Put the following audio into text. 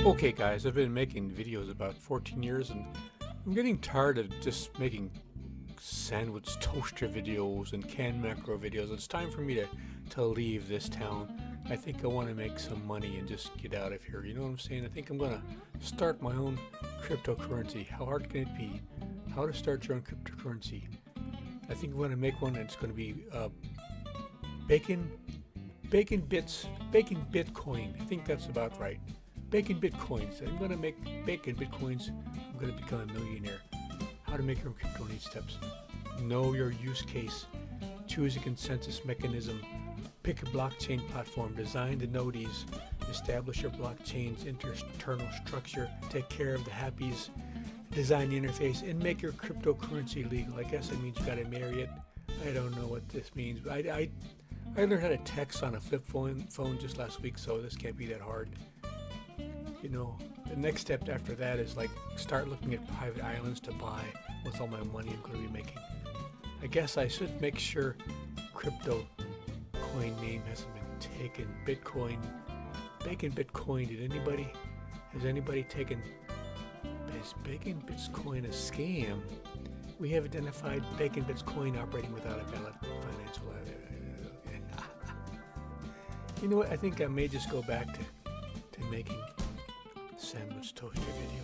Okay guys, I've been making videos about 14 years and I'm getting tired of just making sandwich toaster videos and canned macro videos. It's time for me to leave this town. I think I want to make some money and just get out of here. You know what I'm saying? I think I'm going to start my own cryptocurrency. How hard can it be? How to start your own cryptocurrency. I think I'm going to make one that's going to be Bacon Bitcoin. I think that's about right. Bacon Bitcoins. I'm going to make Bacon Bitcoins. I'm going to become a millionaire. How to make your crypto in 8 steps. Know your use case. Choose a consensus mechanism. Pick a blockchain platform. Design the nodes. Establish your blockchain's internal structure. Take care of the happies. Design the interface and make your cryptocurrency legal. I guess it means you got to marry it. I don't know what this means. I learned how to text on a flip phone just last week, so this can't be that hard. You know, the next step after that is like start looking at private islands to buy with all my money I'm going to be making. I guess I should make sure crypto coin name hasn't been taken. Bitcoin, Bacon Bitcoin. Has anybody taken? Is Bacon Bitcoin a scam? We have identified Bacon Bitcoin operating without a valid financial. You know what? I think I may just go back to making sandwich toaster videos.